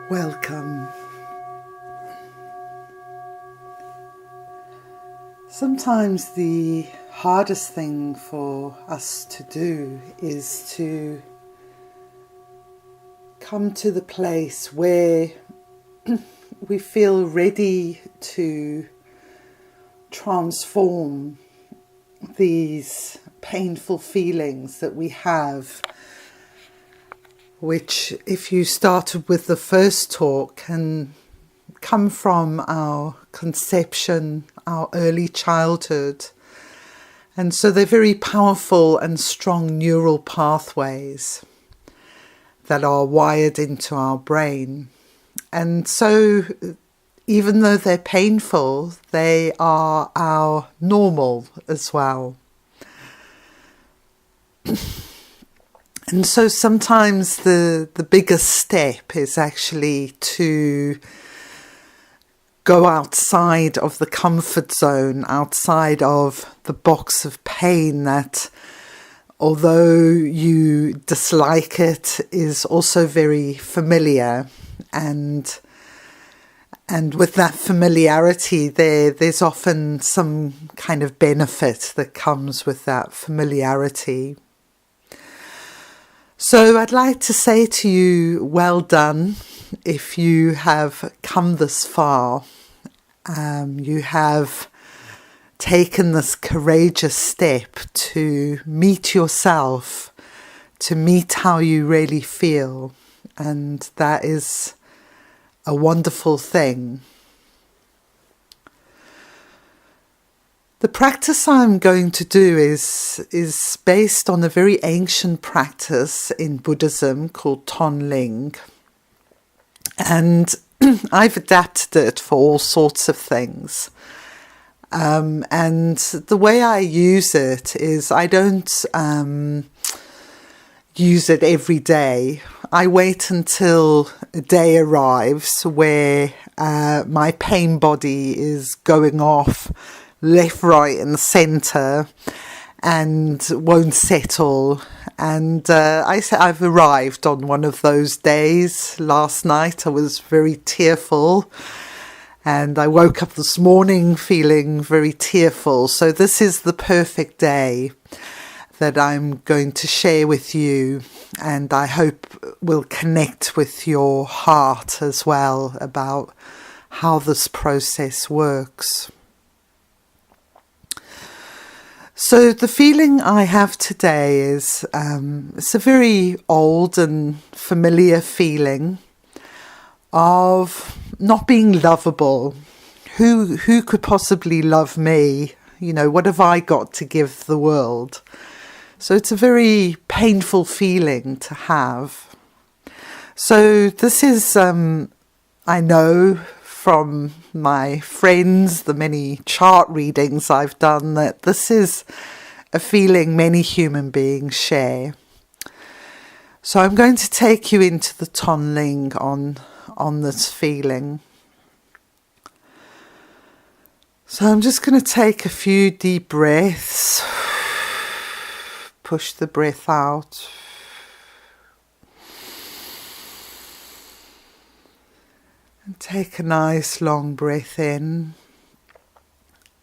Welcome. Sometimes the hardest thing for us to do is to come to the place where we feel ready to transform these painful feelings that we have, which, if you started with the first talk, can come from our conception, our early childhood. And so they're very powerful and strong neural pathways that are wired into our brain. And so even though they're painful, they are our normal as well. And so sometimes the biggest step is actually to go outside of the comfort zone, outside of the box of pain that, although you dislike it, is also very familiar. And with that familiarity, there's often some kind of benefit that comes with that familiarity. So I'd like to say to you, well done if you have come this far. You have taken this courageous step to meet yourself, to meet how you really feel. And that is a wonderful thing. The practice I'm going to do is based on a very ancient practice in Buddhism called Tongling. And I've adapted it for all sorts of things. And the way I use it is I don't use it every day. I wait until a day arrives where my pain body is going off left, right and centre and won't settle. And I've arrived on one of those days. Last night I was very tearful and I woke up this morning feeling very tearful. So this is the perfect day that I'm going to share with you, and I hope will connect with your heart as well about how this process works. So the feeling I have today is it's a very old and familiar feeling of not being lovable. Who could possibly love me? You know, what have I got to give the world? So it's a very painful feeling to have. So this is, I know from my friends, the many chart readings I've done, that this is a feeling many human beings share. So I'm going to take you into the Tongling on this feeling. So I'm just going to take a few deep breaths, push the breath out. And take a nice long breath in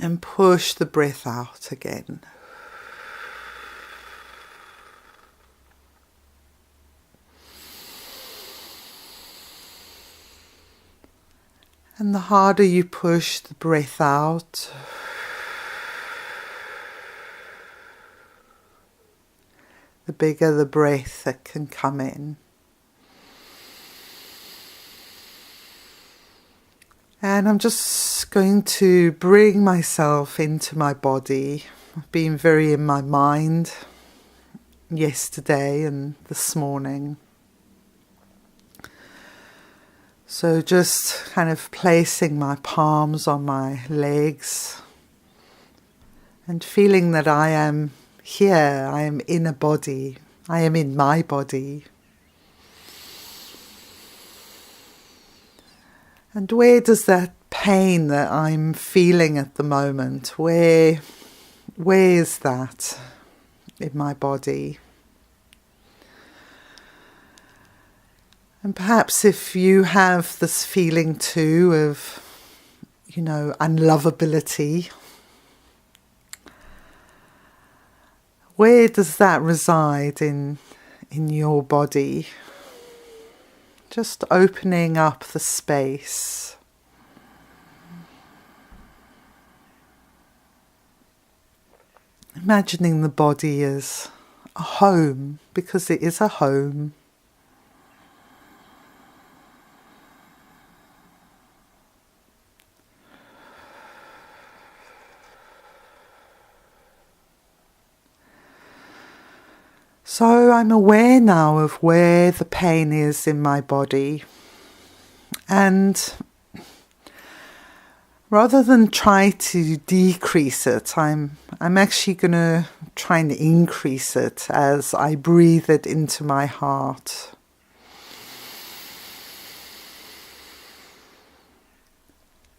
and push the breath out again. And the harder you push the breath out, the bigger the breath that can come in. And I'm just going to bring myself into my body. I've been very in my mind yesterday and this morning. So just kind of placing my palms on my legs and feeling that I am here, I am in a body, I am in my body. And where does that pain that I'm feeling at the moment, where is that in my body? And perhaps if you have this feeling too of, unlovability, where does that reside in your body? Just opening up the space. Imagining the body as a home, because it is a home. So I'm aware now of where the pain is in my body, and rather than try to decrease it, I'm actually going to try and increase it as I breathe it into my heart.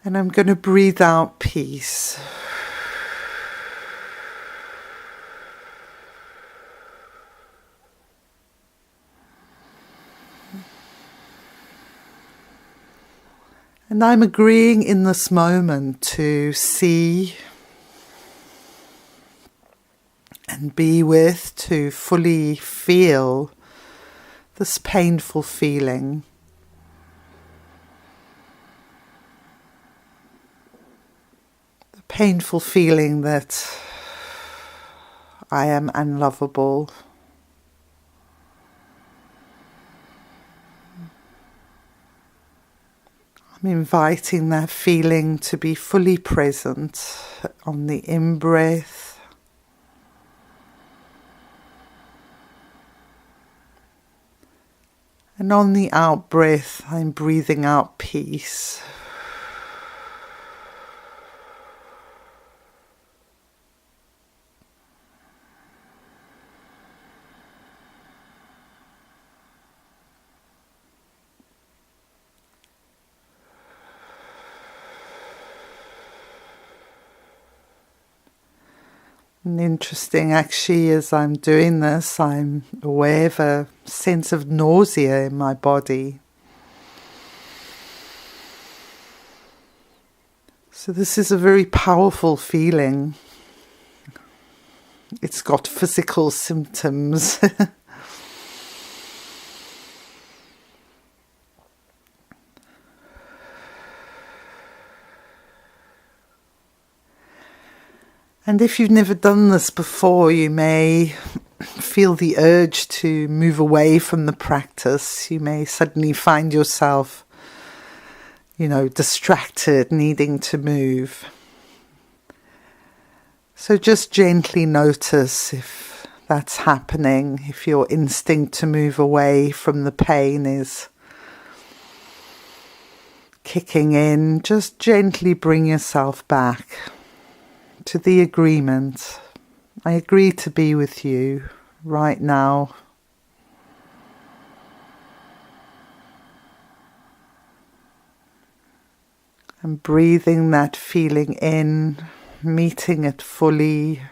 And I'm going to breathe out peace. And I'm agreeing in this moment to see and be with, to fully feel this painful feeling. The painful feeling that I am unlovable. I'm inviting that feeling to be fully present on the in-breath and on the out-breath. I'm breathing out peace. And interesting, actually, as I'm doing this, I'm aware of a sense of nausea in my body. So this is a very powerful feeling. It's got physical symptoms. And if you've never done this before, you may feel the urge to move away from the practice. You may suddenly find yourself, distracted, needing to move. So just gently notice if that's happening, if your instinct to move away from the pain is kicking in. Just gently bring yourself back to the agreement. I agree to be with you right now. And breathing that feeling in, meeting it fully.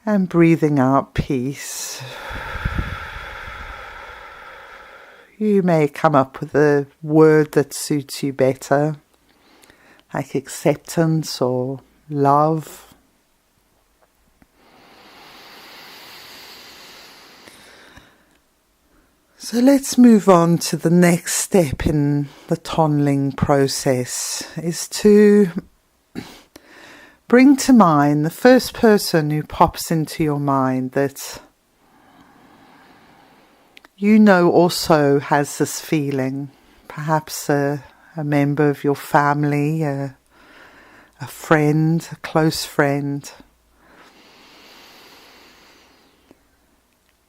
And breathing out peace. You may come up with a word that suits you better, like acceptance or love. So let's move on to the next step in the Tongling process, is to bring to mind the first person who pops into your mind that also has this feeling, perhaps a member of your family, a friend, a close friend.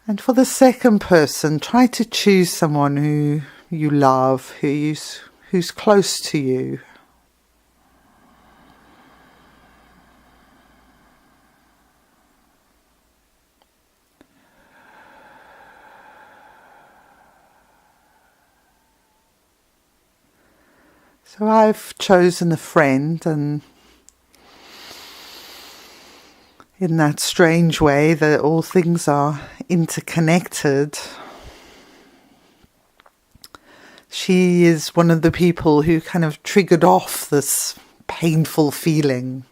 And for the second person, try to choose someone who you love, who's close to you. So I've chosen a friend, and in that strange way that all things are interconnected. She is one of the people who kind of triggered off this painful feeling.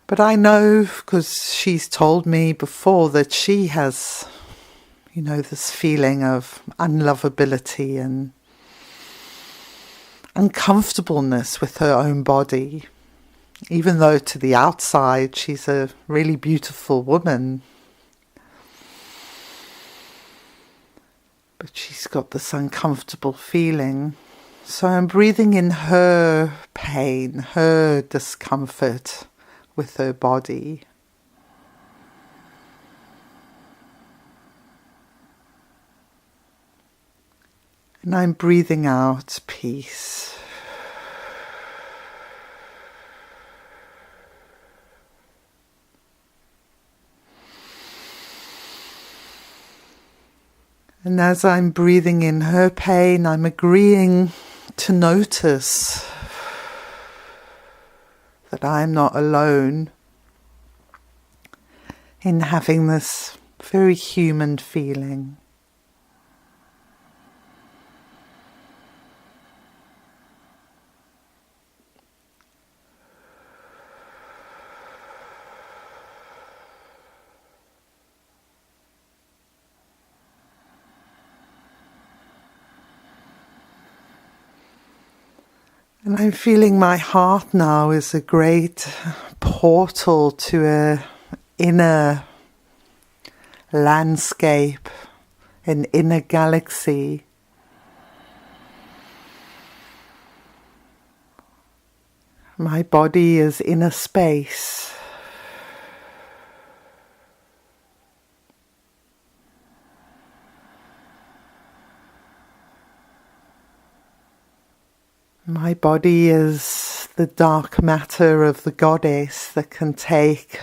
But I know, because she's told me before, that she has, this feeling of unlovability and uncomfortableness with her own body. Even though to the outside she's a really beautiful woman. But she's got this uncomfortable feeling. So I'm breathing in her pain, her discomfort with her body. And I'm breathing out peace. And as I'm breathing in her pain, I'm agreeing to notice that I'm not alone in having this very human feeling. And I'm feeling my heart now is a great portal to an inner landscape, an inner galaxy. My body is inner space. My body is the dark matter of the goddess that can take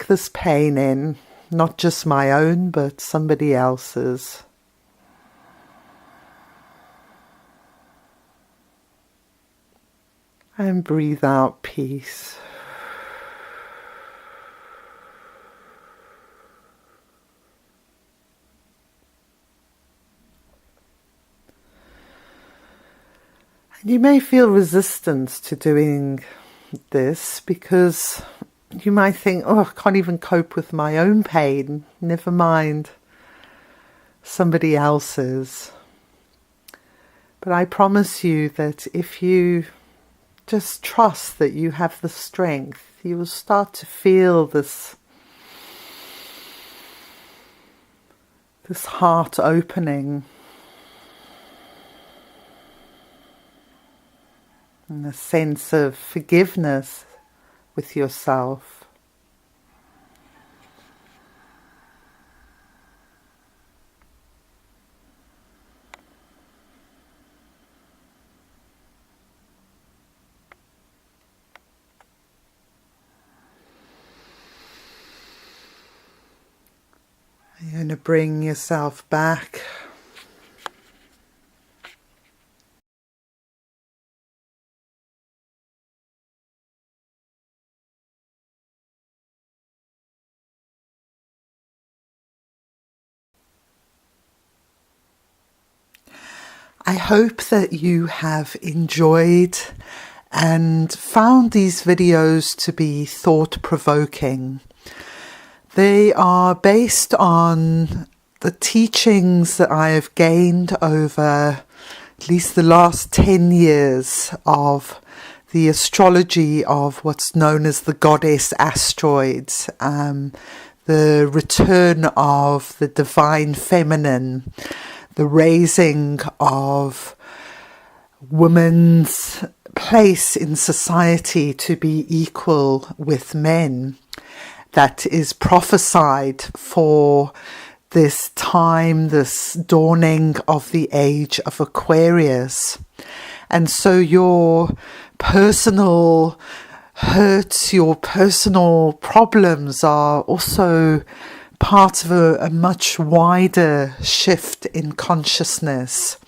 this pain in, not just my own, but somebody else's. And breathe out peace. You may feel resistance to doing this because you might think, I can't even cope with my own pain, never mind somebody else's. But I promise you that if you just trust that you have the strength, you will start to feel this heart opening. And a sense of forgiveness with yourself. You're going to bring yourself back. I hope that you have enjoyed and found these videos to be thought-provoking. They are based on the teachings that I have gained over at least the last 10 years of the astrology of what's known as the goddess asteroids, the return of the divine feminine, the raising of women's place in society to be equal with men, that is prophesied for this time, this dawning of the age of Aquarius. And so your personal hurts, your personal problems are also part of a much wider shift in consciousness,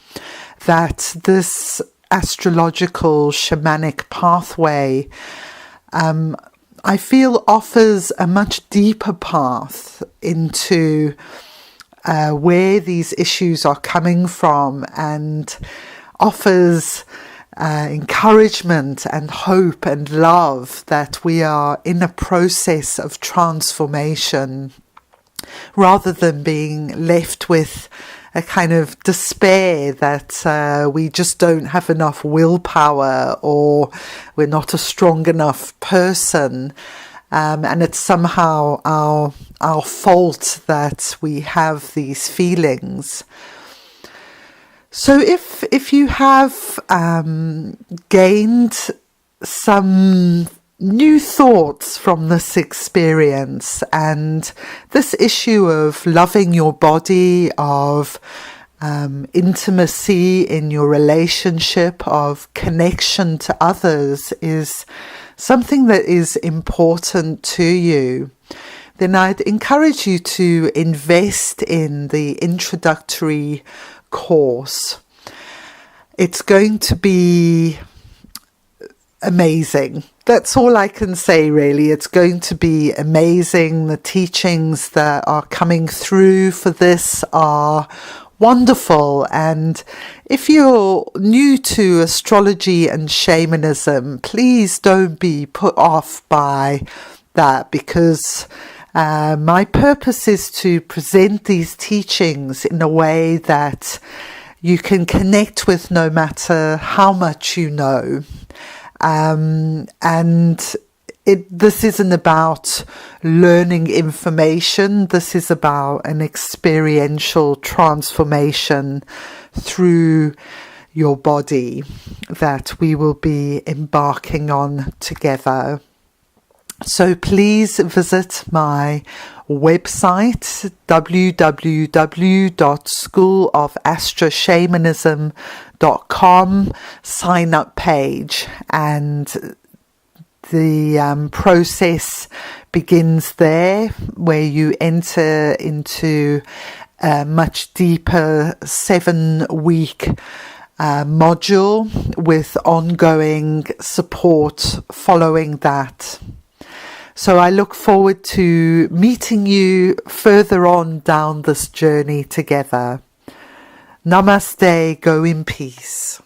that this astrological shamanic pathway, I feel offers a much deeper path into where these issues are coming from, and offers encouragement and hope and love that we are in a process of transformation, rather than being left with a kind of despair that we just don't have enough willpower, or we're not a strong enough person, and it's somehow our fault that we have these feelings. So if you have gained some new thoughts from this experience, and this issue of loving your body, of intimacy in your relationship, of connection to others is something that is important to you, then I'd encourage you to invest in the introductory course. It's going to be amazing. That's all I can say, really. It's going to be amazing. The teachings that are coming through for this are wonderful. And if you're new to astrology and shamanism, please don't be put off by that, because my purpose is to present these teachings in a way that you can connect with no matter how much you know. And this isn't about learning information. This is about an experiential transformation through your body that we will be embarking on together. So please visit my website, www.schoolofastroshamanism.com, sign up page, and the process begins there, where you enter into a much deeper 7-week module with ongoing support following that. So I look forward to meeting you further on down this journey together. Namaste, go in peace.